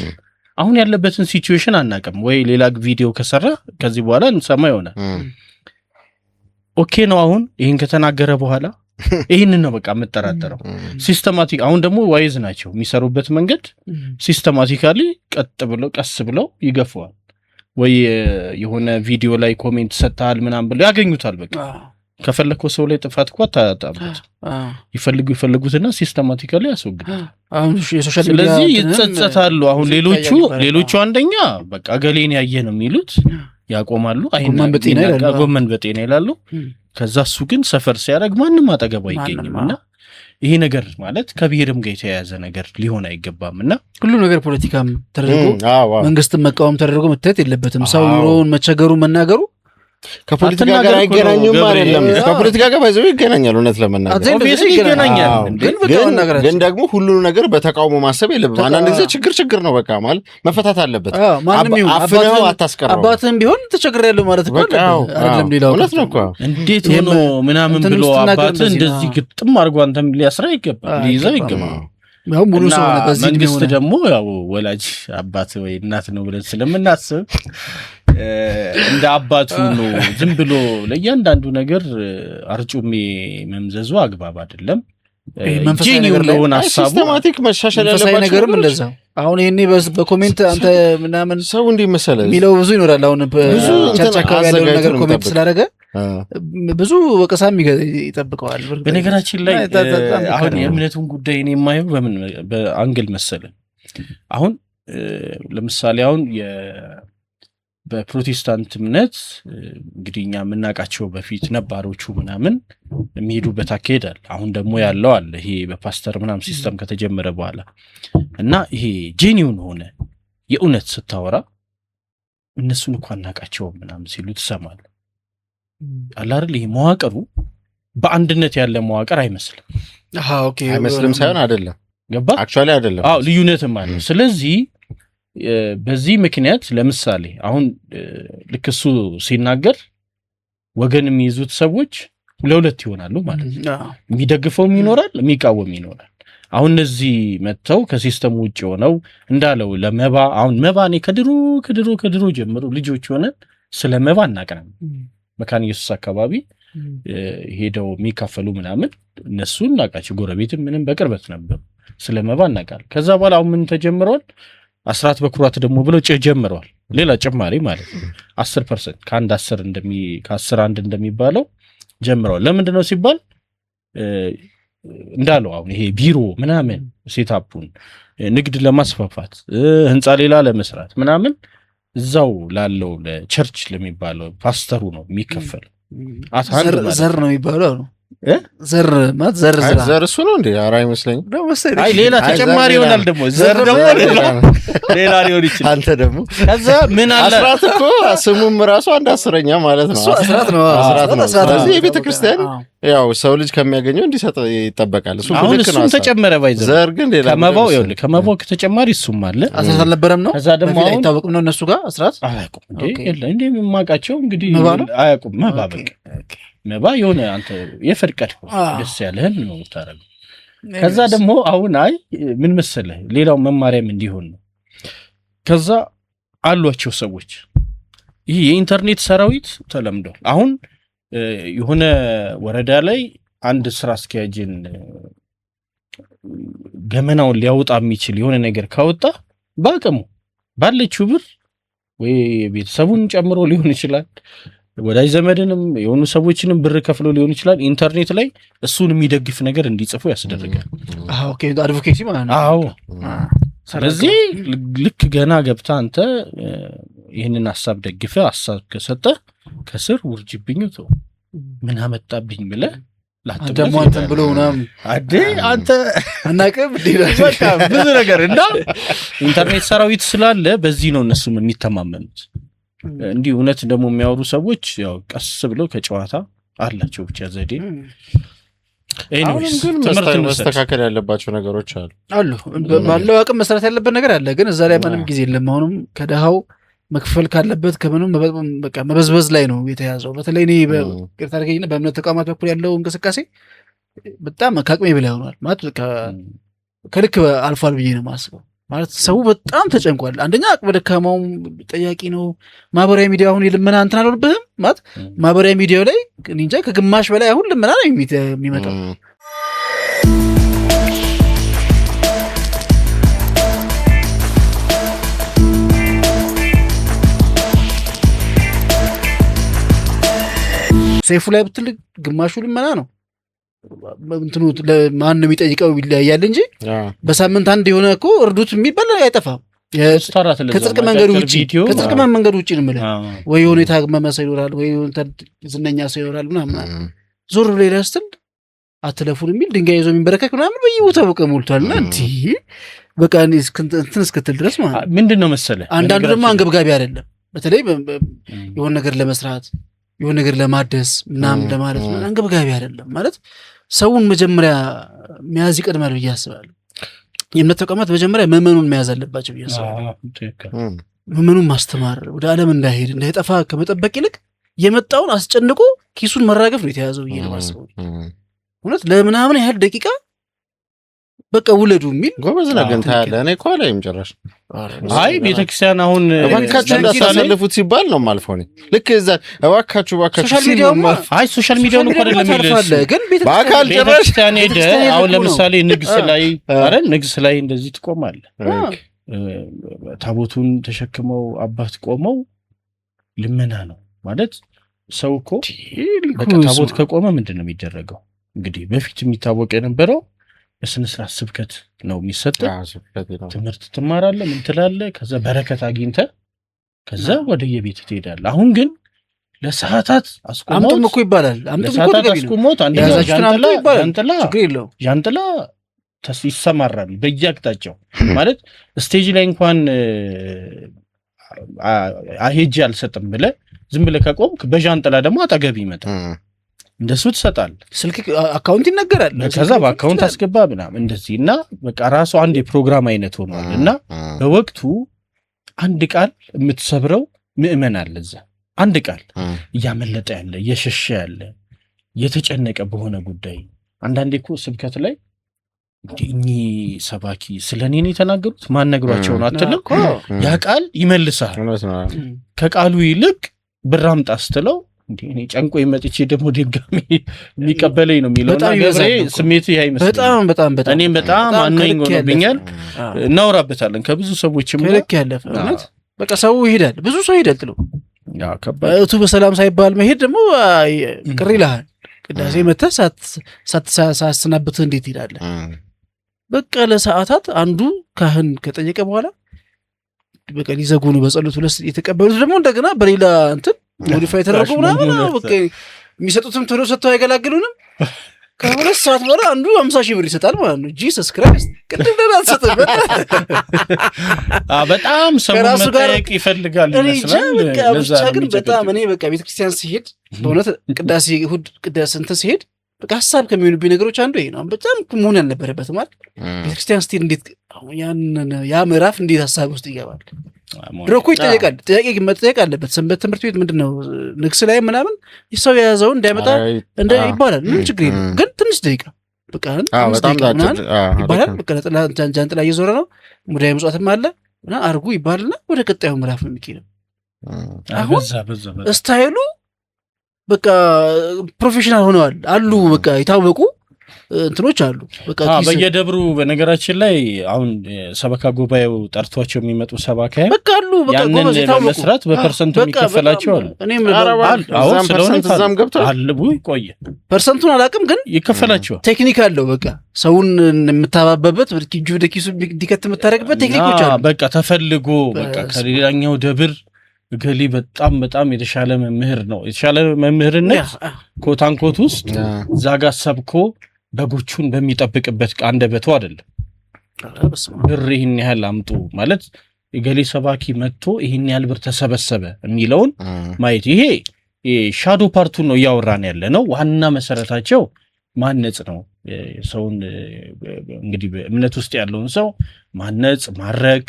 አሁን ያለበትን ሲቹዌሽን አናውቅም ወይ ሌላ ቪዲዮ ከሰራ ከዚህ በኋላ እንሰማ ይሆናል። ኦኬ ነው። አሁን ይህን ከተናገረ በኋላ ይህንን ነው በቃ የምጠራጠረው። ሲስተማቲክ አሁን ደግሞ ዋይዝ ናቸው የሚሰሩበት መንገድ ሲስተማቲካሊ ቀስ ብለው ይገፈዋል። ወይ የሆነ ቪዲዮ ላይ ኮሜንት ሰጥተሃል ምናምን ብለው ያገኙታል። በቃ ከፈለከው ሰው ላይ ጥፋት እኮ አታጣበት፣ ይፈልጉትና ሲስተማቲካሊ ያስወግዳል። ስለዚህ ይጸጸታሉ። አሁን ሌሎቹ አንደኛ በቃ ገሌን ያየ ነው የሚሉት ያቆማሉ። ጎመን በጤና ይላሉ። ከዛ እሱ ግን ሰፈር ሲያደርግ ማንም አጠገቡ አይገኝም። እና ይሄ ነገር ማለት ከብሔርም ጋር የተያያዘ ነገር ሊሆን አይገባም። እና ሁሉ ነገር ፖለቲካም ተደርጎ መንግስትን መቃወም ተደርጎ መታየት የለበትም። ሰው ኑሮውን መቸገሩ መናገሩ ከፖለቲካ ጋር አይገናኙም አይደለም። ከፖለቲካ ጋር ባይዘው ይገናኛል። እውነት ለመናገር ይገናኛል። ግን ደግሞ ሁሉንም ነገር በተቃውሞ ማሰብ የለብም። አንዳንድ ጊዜ ችግር ነው በቃ ማለት መፈታት አለበት። አፍነው አታስቀረው። አባትም ቢሆን ተቸግሬያለሁ ማለት እኮ አይደለም። ሌላው እውነት ነው እኮ እንዴት ሆኖ ምናምን ብሎ አባት እንደዚህ ግጥም አድርጎ አንተም ሊያስራ ይገባል፣ ሊይዛ ይገባል። ያው ሙሉ ሰው ነው። በዚህ መንግስት ደግሞ ያው ወላጅ አባት ወይ እናት ነው ብለን ስለምናስብ እንደ አባቱ ነው ዝም ብሎ ለእያንዳንዱ ነገር አርጩሜ መምዘዙ አግባብ አይደለም። መንፈሳዊ ነገር ላይ ሲስተማቲክ መሻሻል ያለባቸው ነገርም እንደዛው። አሁን ይሄኔ በኮሜንት አንተ ምናምን ሰው እንዲህ መሰለህ የሚለው ብዙ ይኖራል። አሁን ቸርች አካባቢ ያለው ነገር ኮሜንት ስላደረገ ብዙ ወቀሳም ይጠብቀዋል። በነገራችን ላይ አሁን የእምነቱን ጉዳይ እኔ የማየው በአንግል መሰለህ። አሁን ለምሳሌ አሁን በፕሮቴስታንት እምነት እንግዲህ እኛ የምናውቃቸው በፊት ነባሮቹ ምናምን የሚሄዱበት አካሄዳል። አሁን ደግሞ ያለው አለ ይሄ በፓስተር ምናምን ሲስተም ከተጀመረ በኋላ እና ይሄ ጄኒውን ሆነ የእውነት ስታወራ እነሱን እንኳን እናውቃቸውም ምናምን ሲሉ ትሰማለህ። አላርል ይሄ መዋቅሩ በአንድነት ያለ መዋቅር አይመስልም። አይመስልም ሳይሆን አይደለም፣ ገባ አክቹዋሊ አይደለም። ልዩነትም አለ። ስለዚህ በዚህ ምክንያት ለምሳሌ አሁን ልክ እሱ ሲናገር ወገን የሚይዙት ሰዎች ለሁለት ይሆናሉ ማለት ነው። የሚደግፈውም ይኖራል፣ የሚቃወም ይኖራል። አሁን እነዚህ መጥተው ከሲስተሙ ውጭ ሆነው እንዳለው ለመባ አሁን መባ እኔ ከድሮ ጀምሮ ልጆች ሆነን ስለ መባ እናቀናም መካነ ኢየሱስ አካባቢ ሄደው የሚካፈሉ ምናምን እነሱ እናቃቸው ጎረቤትም ምንም በቅርበት ነበር ስለ መባ እናቃል ከዛ በኋላ አሁን ምን ተጀምሯል አስራት በኩራት ደግሞ ብለው ጀምረዋል ሌላ ጭማሪ ማለት ነው 10% ከአንድ 10 ከ10 አንድ እንደሚባለው ጀምረዋል ለምንድን ነው ሲባል እንዳለው አሁን ይሄ ቢሮ ምናምን ሴታፑን ንግድ ለማስፋፋት ህንጻ ሌላ ለመስራት ምናምን እዛው ላለው ለቸርች ለሚባለው ፓስተሩ ነው የሚከፈለው ዘር ነው የሚባለው ነው ዘር ማለት ዘር እሱ ነው እንዴ ኧረ አይመስለኝም አይ ሌላ ተጨማሪ ይሆናል ደግሞ ዘር ደግሞ ሌላ ሊሆን ይችላል አንተ ደግሞ ከዛ ምን አለ አስራት እኮ ስሙም ራሱ አንድ 10ኛ ማለት ነው አስራት ነው ስለዚህ የቤተ ክርስቲያን ያው ሰው ልጅ ከሚያገኘው እንዲሰጥ ይጠበቃል እሱ አሁን እሱም ተጨመረ ባይዘር ዘር ግን ሌላ ከመባው ከተጨማሪ እሱም አለ አስራት አልነበረም ነው ከዛ ደግሞ አሁን አይታወቅም ነው እነሱ ጋር አስራት አያውቁም እንዴ የማውቃቸው እንግዲህ አያውቁም መባበቅ መባ የሆነ አንተ የፈርቀድከው ደስ ያለህን ነው ታረጋው ከዛ ደግሞ አሁን አይ ምን መሰለህ ሌላው መማሪያም እንዲሆን ነው ከዛ አሏቸው ሰዎች ይሄ የኢንተርኔት ሰራዊት ተለምዷል አሁን የሆነ ወረዳ ላይ አንድ ስራ አስኪያጅን ገመናውን ሊያወጣ የሚችል የሆነ ነገር ካወጣ ባቀሙ ባለችው ብር ወይ ቤተሰቡን ጨምሮ ሊሆን ይችላል ወዳጅ ዘመድንም የሆኑ ሰዎችንም ብር ከፍሎ ሊሆን ይችላል ኢንተርኔት ላይ እሱን የሚደግፍ ነገር እንዲጽፉ ያስደርጋል ኦኬ አድቮኬሲ ማለት ነው አዎ ስለዚህ ልክ ገና ገብታ አንተ ይሄንን ሐሳብ ደግፈ ሐሳብ ከሰጠ ከስር ውርጅብኝ ተው ምን አመጣብኝ ብለ ደግሞ አንተ ብሎ ምናምን አንተ አናቀም በቃ ብዙ ነገር እና ኢንተርኔት ሰራዊት ስላለ በዚህ ነው እነሱ የሚተማመኑት እንዲህ እውነት ደግሞ የሚያወሩ ሰዎች ያው ቀስ ብለው ከጨዋታ አላቸው ብቻ ዘዴ ኤኒዌይስ መስተካከል ያለባቸው ነገሮች አሉ ባለው አቅም መስራት ያለበት ነገር አለ ግን እዛ ላይ ምንም ጊዜ የለም አሁንም ከደሃው መክፈል ካለበት ከምንም በቃ መበዝበዝ ላይ ነው የተያዘው በተለይ እኔ በቅርታ አድርገኝና በእምነት ተቋማት በኩል ያለው እንቅስቃሴ በጣም ከአቅሜ በላይ ሆኗል ማለት ከልክ አልፏል ብዬ ነው የማስበው ማለት ሰው በጣም ተጨንቋል አንደኛ አቅመ ደካማው ጠያቂ ነው ማህበራዊ ሚዲያ አሁን ልመና እንትን አልወርብህም ማለት ማህበራዊ ሚዲያው ላይ እንጃ ከግማሽ በላይ አሁን ልመና ነው የሚመጣው ሰይፉ ላይ ብትል ግማሹ ልመና ነው እንትኑ ለማን ነው የሚጠይቀው ይለያያል እንጂ በሳምንት አንድ የሆነ እኮ እርዱት የሚባል አይጠፋም ከጽድቅ መንገድ ውጭ ነው የምልህ ወይ የሆነ የታመመ ሰው ይኖራል ወይ ዝነኛ ሰው ይኖራል ምናምን ዞር ብለህ ሄደህ ስትል አትለፉን የሚል ድንጋይ ይዞ የሚንበረከክ ምናምን በየቦታው በቃ ሞልቷልና እንዲህ በቃ እንትን እስክትል ድረስ ማለት ምንድን ነው መሰለህ አንዳንዱ ደግሞ አንገብጋቢ አይደለም በተለይ የሆነ ነገር ለመስራት የሆነ ነገር ለማደስ ምናምን ለማለት አንገብጋቢ አይደለም ማለት ሰውን መጀመሪያ መያዝ ይቀድማል ብዬ አስባለሁ የእምነት ተቋማት መጀመሪያ መመኑን መያዝ አለባቸው ብዬ አስባለሁ መመኑን ማስተማር ወደ ዓለም እንዳይሄድ እንዳይጠፋ ከመጠበቅ ይልቅ የመጣውን አስጨንቆ ኪሱን መራገፍ ነው የተያዘው ብዬ ነው የማስበው እውነት ለምናምን ያህል ደቂቃ በቃ ውለዱ የሚል ጎበዝ ነው ግን ታያለህ እኔ እኮ አላይም ጭራሽ አይ ቤተክርስቲያን አሁን እባካችሁ እንዳታሳልፉት ሲባል ነው የማልፈው እኔ ልክ እዛ እባካችሁ አይ ሶሻል ሚዲያውን እኮ አይደለም የሚልህ ግን በአካል ጭራሽ ቤተክርስቲያን ሄደህ አሁን ለምሳሌ ንግስ ላይ እንደዚህ ትቆማለህ ታቦቱን ተሸክመው አባት ቆመው ልመና ነው ማለት ሰው እኮ በቃ ታቦት ከቆመ ምንድን ነው የሚደረገው እንግዲህ በፊት የሚታወቅ የነበረው በስነ ስርዓት ስብከት ነው የሚሰጠው ትምህርት ትማራለህ ምን ትላለህ ከዛ በረከት አግኝተህ ከዛ ወደ የቤት ትሄዳለህ አሁን ግን ለሰዓታት አምጡም እኮ ይባላል አስቆሞት ጃንጥላ ይሰማራል በየአቅጣጫው ማለት ስቴጅ ላይ እንኳን ሄጄ አልሰጥም ብለህ ዝም ብለህ ከቆምክ በጃንጥላ ደግሞ አጠገብ ይመጣል እንደሱ ትሰጣለህ ስልክ አካውንት ይነገራል ከዛ በአካውንት አስገባ ምናምን እንደዚህ እና በቃ ራሱ አንድ የፕሮግራም አይነት ሆኗል እና በወቅቱ አንድ ቃል የምትሰብረው ምእመን አለ እዛ አንድ ቃል እያመለጠ ያለ እየሸሸ ያለ የተጨነቀ በሆነ ጉዳይ አንዳንዴ እኮ ስብከት ላይ እኚህ ሰባኪ ስለኔ ነው የተናገሩት ማን ነግሯቸው ነው አትልም ያ ቃል ይመልሳል ከቃሉ ይልቅ ብር አምጣ ስትለው እኔ ጨንቆ ይመጥቼ ደግሞ ድጋሚ ሊቀበለኝ ነው የሚለው ነገር ስሜቱ ይሄ አይመስልም በጣም እኔም በጣም አነኝ ሆኖብኛል እናወራበታለን ከብዙ ሰዎችም ልክ ያለፈ እውነት በቃ ሰው ይሄዳል ብዙ ሰው ይሄዳል ጥሎ ያ ከባቱ በሰላም ሳይባል መሄድ ደግሞ ቅር ይላል ቅዳሴ መተህ ሳትሰናበት እንዴት ይላል በቃ ለሰዓታት አንዱ ካህን ከጠየቀ በኋላ በቃ ሊዘጉ ነው በጸሎት ሁለት የተቀበሉት ደግሞ እንደገና በሌላ እንትን ሞዲፋይ ተደርጎ ምናምን በቃ የሚሰጡትም ቶሎ ሰጥተው አይገላግሉንም ከሁለት ሰዓት በኋላ አንዱ 50,000 ብር ይሰጣል ማለት ነው ጂሰስ ክራይስት ቅድም አልሰጠም በጣም ሰው መጠየቅ ይፈልጋል ይመስላል ለዛ ግን በጣም እኔ በቃ ቤተክርስቲያን ሲሄድ በእውነት ቅዳሴ እሑድ ቅዳሴ እንትን ሲሄድ በቃ ሐሳብ ከሚሆኑብኝ ነገሮች አንዱ ይሄ ነው በጣም መሆን ያልነበረበት ማለት ቤተክርስቲያን ስቲል እንዴት ያ ምዕራፍ እንዴት ሐሳብ ውስጥ ይገባል ድሮ እኮ ይጠየቃል ጥያቄ መጠየቅ አለበት ሰንበት ትምህርት ቤት ምንድነው ንግስ ላይ ምናምን ሰው የያዘው እንዳይመጣ ይባላል ምን ችግር የለም ግን ትንሽ ደቂቃ በቃ በጣም ይባላል በቃ ጃንጥላ እየዞረ ነው ሙዳይ ምጽዋትም አለ እና አርጉ ይባልና ወደ ቀጣዩ ምዕራፍ ነው የሚሄደው አሁን ስታይሉ በቃ ፕሮፌሽናል ሆነዋል አሉ በቃ የታወቁ እንትኖች አሉ በቃ በየደብሩ በነገራችን ላይ አሁን ሰበካ ጉባኤው ጠርቷቸው የሚመጡ ሰባካያን በቃ አሉ በቃ ጎበዝ የታወቁ መስራት በፐርሰንቱ የሚከፈላቸው አሉ እኔም አሁን ስለሆነ ተዛም ገብቷል አልቡ ይቆየ ፐርሰንቱን አላውቅም ግን ይከፈላቸው ቴክኒክ አለው በቃ ሰውን የምታባበበት ወርኪጁ ደቂሱ ዲከት የምታረግበት ቴክኒኮች አሉ በቃ ተፈልጎ በቃ ከሌላኛው ደብር ገሊ በጣም የተሻለ መምህር ነው የተሻለ መምህርነት ኮታንኮት ውስጥ ዛጋ ሰብኮ በጎቹን በሚጠብቅበት አንደበቱ አይደለም ብር ይህን ያህል አምጡ ማለት የገሌ ሰባኪ መጥቶ ይህን ያህል ብር ተሰበሰበ የሚለውን ማየት ይሄ ሻዶ ፓርቱን ነው እያወራን ያለ ነው ዋና መሰረታቸው ማነጽ ነው ሰውን እንግዲህ በእምነት ውስጥ ያለውን ሰው ማነጽ ማረቅ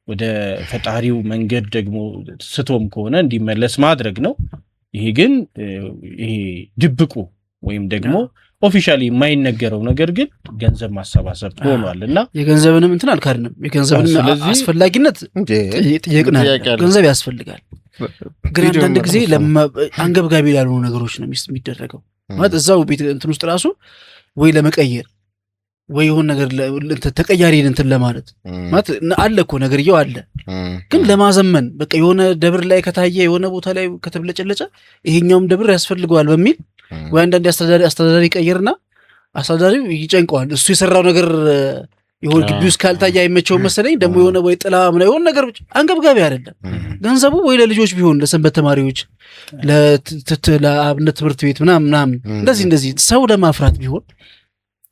ወደ ፈጣሪው መንገድ ደግሞ ስቶም ከሆነ እንዲመለስ ማድረግ ነው ይሄ ግን ይሄ ድብቁ ወይም ደግሞ ኦፊሻሊ የማይነገረው ነገር ግን ገንዘብ ማሰባሰብ ሆኗልና የገንዘብንም እንትን አልካድንም የገንዘብንም አስፈላጊነት ጥያቄና ገንዘብ ያስፈልጋል ግን አንዳንድ ጊዜ አንገብጋቢ ያልሆኑ ነገሮች ነው የሚደረገው ማለት እዛው ቤት እንትን ውስጥ ራሱ ወይ ለመቀየር ወይ የሆነ ነገር ተቀያሪ እንትን ለማለት ማለት አለ እኮ ነገርየው አለ ግን ለማዘመን በቃ የሆነ ደብር ላይ ከታየ የሆነ ቦታ ላይ ከተብለጨለጨ ይሄኛውም ደብር ያስፈልገዋል በሚል ወይ አንዳንድ አስተዳዳሪ ቀየርና አስተዳዳሪው ይጨንቀዋል እሱ የሰራው ነገር የሆነ ግቢ ውስጥ ካልታየ አይመቸው መሰለኝ ደግሞ የሆነ ወይ ጥላ ምን የሆነ ነገር አንገብጋቢ አይደለም ገንዘቡ ወይ ለልጆች ቢሆን ለሰንበት ተማሪዎች ለአብነት ትምህርት ቤት ምናምን እንደዚህ ሰው ለማፍራት ቢሆን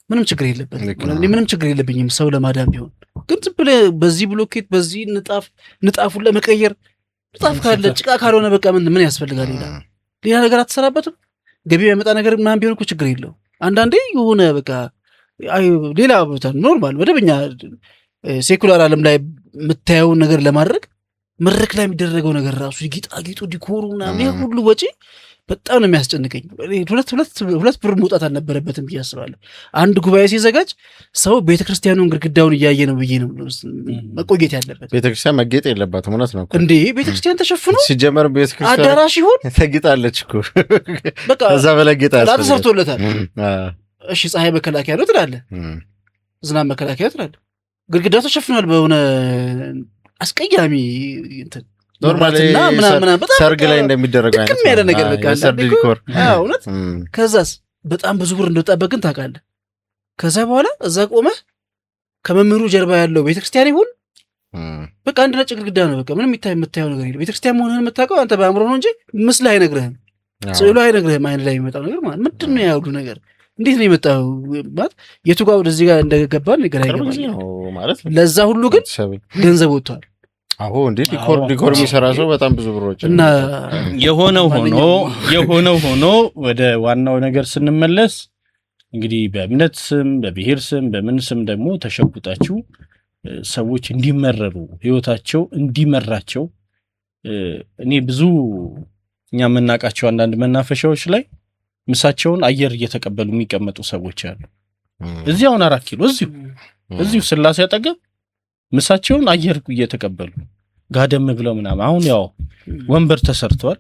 ምንም ችግር የለበትም ምንም ችግር የለብኝም ሰው ለማዳን ቢሆን ግን ዝም ብለህ በዚህ ብሎኬት በዚህ ንጣፉን ለመቀየር ንጣፍ ካለ ጭቃ ካልሆነ በቃ ምን ያስፈልጋል ሌላ ነገር አትሰራበትም ገቢ ያመጣ ነገር ምናምን ቢሆን እኮ ችግር የለው አንዳንዴ የሆነ በቃ ሌላ ቦታ ኖርማል መደበኛ ሴኩላር ዓለም ላይ የምታየውን ነገር ለማድረግ መድረክ ላይ የሚደረገው ነገር ራሱ ጌጣጌጡ ዲኮሩ ምናምን ይሄ ሁሉ ወጪ በጣም ነው የሚያስጨንቀኝ ሁለት ብር መውጣት አልነበረበትም ብዬ አስባለሁ አንድ ጉባኤ ሲዘጋጅ ሰው ቤተክርስቲያኑን ግድግዳውን እያየ ነው ብዬ ነው መቆየት ያለበት ቤተክርስቲያን መጌጥ የለባትም እውነት ነው እንዴ ቤተክርስቲያን ተሸፍኖ ሲጀመር ቤተክርስቲያን አዳራሽ ይሁን ተጌጣለች እኮ በቃ እዛ በላይ ጌጣ ተሰርቶለታል እሺ ፀሐይ መከላከያ ነው ትላለህ ዝናብ መከላከያ ትላለህ ግድግዳው ተሸፍኗል በሆነ አስቀያሚ እንትን ኖርማሊ ሰርግ ላይ እንደሚደረገው አይነት ያለ ነገር በቃ ሰርግ ዲኮር እውነት ከዛስ በጣም ብዙ ብር እንደወጣበት ግን ታውቃለህ ከዛ በኋላ እዛ ቆመህ ከመምህሩ ጀርባ ያለው ቤተክርስቲያን ይሁን በቃ አንድ ነጭ ግድግዳ ነው በቃ ምንም የምታየው ነገር የለም ቤተክርስቲያን መሆንህን የምታውቀው አንተ በአእምሮ ነው እንጂ ምስል አይነግርህም ስዕሉ አይነግርህም አይን ላይ የሚመጣው ነገር ማለት ምንድን ነው ያውዱ ነገር እንዴት ነው የመጣው ማለት የቱ ጋር ወደዚህ ጋር እንደገባን ነገር አይገባኝ ማለት ለዛ ሁሉ ግን ገንዘብ ወጥቷል አዎ እንዴ ዲኮር የሚሰራ ሰው በጣም ብዙ ብሮች እና የሆነው ሆኖ ወደ ዋናው ነገር ስንመለስ እንግዲህ በእምነት ስም በብሔር ስም በምን ስም ደግሞ ተሸጉጣችሁ ሰዎች እንዲመረሩ ህይወታቸው እንዲመራቸው እኔ ብዙ እኛ የምናውቃቸው አንዳንድ መናፈሻዎች ላይ ምሳቸውን አየር እየተቀበሉ የሚቀመጡ ሰዎች አሉ እዚሁ 4 ኪሎ እዚሁ ስላሴ አጠገብ ምሳቸውን አየር እየተቀበሉ ጋደም ብለው ምናምን አሁን ያው ወንበር ተሰርቷል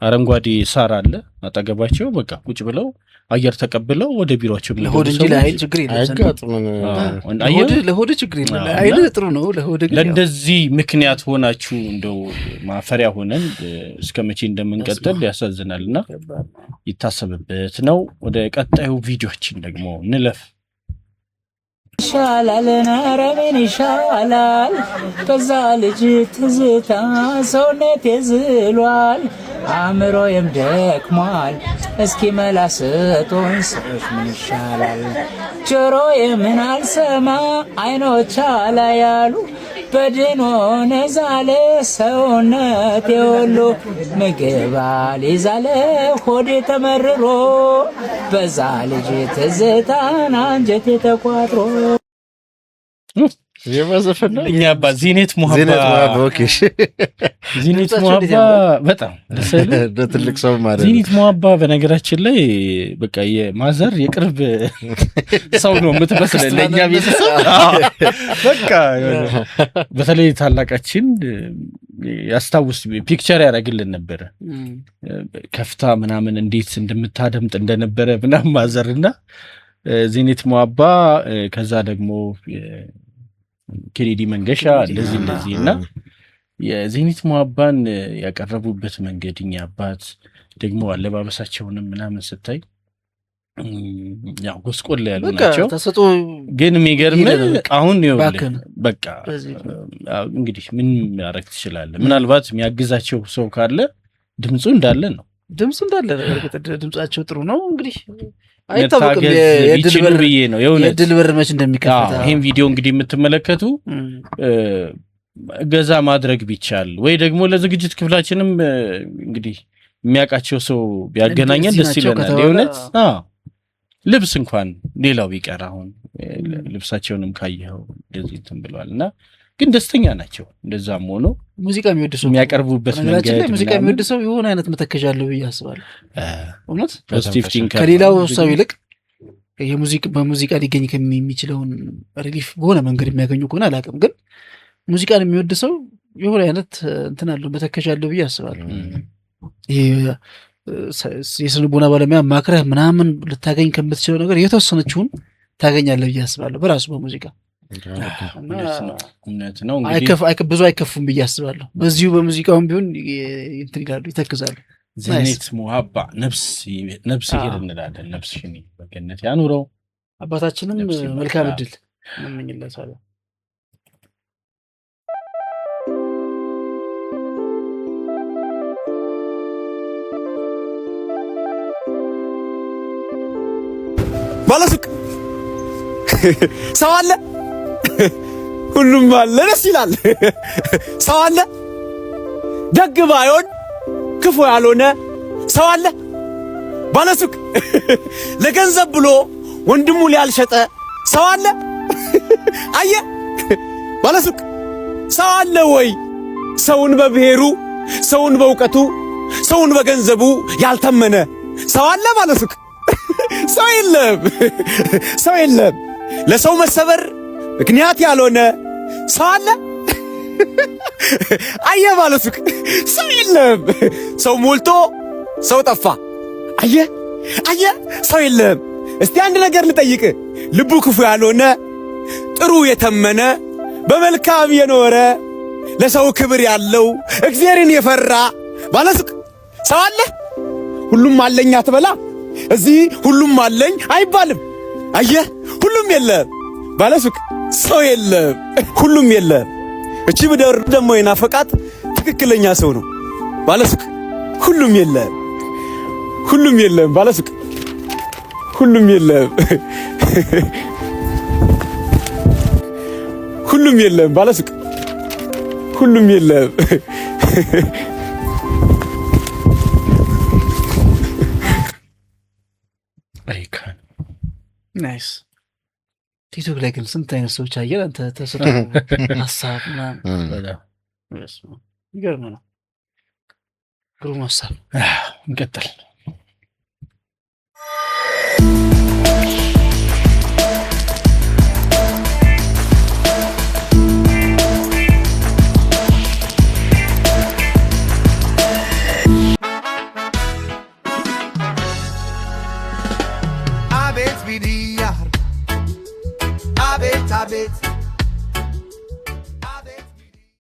አረንጓዴ ሳር አለ አጠገባቸው በቃ ቁጭ ብለው አየር ተቀብለው ወደ ቢሮአቸው ለሆድ እንጂ ለአይን ችግር የለም ለሆድ ችግር የለም አይን ጥሩ ነው ለሆድ ግን ለእንደዚህ ምክንያት ሆናችሁ እንደው ማፈሪያ ሆነን እስከመቼ እንደምንቀጥል ያሳዝናልና ይታሰብበት ነው ወደ ቀጣዩ ቪዲዮችን ደግሞ እንለፍ ይሻላል ነረምን ይሻላል በዛ ልጅ ትዝታ ሰውነት ይዝሏል አእምሮዬም ደክሟል እስኪ መላስቶኝ ሰዎች ምን ይሻላል ጆሮዬ ምን አልሰማ አይኖች አላያሉ በድን ሆነ ዛለ ሰውነት የወሎ ምግብ አልይዛለ ሆዴ ተመርሮ በዛ ልጅ ትዝታን አንጀቴ ተቋጥሮ እኛ አባ ዚኔት ሙሐባ ዚኔት ሙሐባ በጣም ትልቅ ሰው ማለት ዚኔት ሙሐባ በነገራችን ላይ በቃ የማዘር የቅርብ ሰው ነው የምትመስለው ለኛ ቤተሰብ በቃ በተለይ ታላቃችን ያስታውስ ፒክቸር ያደርግልን ነበር ከፍታ ምናምን እንዴት እንደምታደምጥ እንደነበረ ምናምን ማዘርና ዚኔት ሙሐባ ከዛ ደግሞ ኬኔዲ መንገሻ እንደዚህና የዚኔት ሙሐባን ያቀረቡበት መንገድኛ አባት ደግሞ አለባበሳቸውንም ምናምን ስታይ ያው ጎስቆል ያሉ ናቸው ግን የሚገርም አሁን በቃ እንግዲህ ምን ያረክ ትችላለህ ምናልባት የሚያግዛቸው ሰው ካለ ድምጹ እንዳለ ነው ድምጻቸው ጥሩ ነው እንግዲህ አይታወቅም የድል በር መች እንደሚከፈታ ይሄን ቪዲዮ እንግዲህ የምትመለከቱ ገዛ ማድረግ ቢቻል ወይ ደግሞ ለዝግጅት ክፍላችንም እንግዲህ የሚያውቃቸው ሰው ቢያገናኘን ደስ ይለናል የእውነት ልብስ እንኳን ሌላው ቢቀር አሁን ልብሳቸውንም ካየኸው እንደዚህ እንትን ብለዋልና ግን ደስተኛ ናቸው እንደዛም ሆኖ ሙዚቃ የሚወድ ሰው የሚያቀርቡበት መንገድ ሙዚቃ የሚወድ ሰው የሆነ አይነት መተከጃ አለው ብዬ አስባለሁ እውነት ፖዚቲቭ ቲንከር ከሌላው ሰው ይልቅ በሙዚቃ ሊገኝ ከሚችለውን ሪሊፍ በሆነ መንገድ የሚያገኙ ከሆነ አላውቅም ግን ሙዚቃን የሚወድ ሰው የሆነ አይነት እንትን አለው መተከጃ አለው ብዬ አስባለሁ የስነ ልቦና ባለሙያ ማክረህ ምናምን ልታገኝ ከምትችለው ነገር የተወሰነችውን ታገኛለህ ብዬ አስባለሁ በራሱ በሙዚቃ ብዙ አይከፉም ብዬ አስባለሁ በዚሁ በሙዚቃውም ቢሆን እንትን ይላሉ ይተክዛሉ ዚኔት ሙሐባ ነፍስ ይሄድ እንላለን ነፍስሽን በገነት ያኑረው አባታችንም መልካም እድል እንመኝለታለን ባለሱቅ ሰው አለ ሁሉም አለ ደስ ይላል ሰው አለ ደግ ባይሆን ክፉ ያልሆነ ሰው አለ ባለሱቅ ለገንዘብ ብሎ ወንድሙ ሊያልሸጠ ሰው አለ አየ ባለሱቅ ሰው አለ ወይ ሰውን በብሔሩ ሰውን በእውቀቱ ሰውን በገንዘቡ ያልተመነ ሰው አለ ባለሱቅ ሰው የለም ለሰው መሰበር ምክንያት ያልሆነ ሰው አለ አየ ባለሱቅ ሰው የለም ሰው ሞልቶ ሰው ጠፋ አየ ሰው የለም እስቲ አንድ ነገር ልጠይቅ ልቡ ክፉ ያልሆነ ጥሩ የተመነ በመልካም የኖረ ለሰው ክብር ያለው እግዚአብሔርን የፈራ ባለሱቅ ሰው አለ ሁሉም አለኝ አትበላ እዚህ ሁሉም አለኝ አይባልም አየ ሁሉም የለም ባለሱቅ ሰው የለም ሁሉም የለም እቺ ምድር ደግሞ የናፈቃት ትክክለኛ ሰው ነው ባለሱቅ ሁሉም የለም ባለሱቅ ሁሉም የለም ባለሱቅ ሁሉም የለም ናይስ ቲክቶክ ላይ ግን ስንት አይነት ሰዎች አየር አንተ ተሰጠ ሀሳብ ምናምን ይገርም ነው ግሩም ሀሳብ እንቀጥል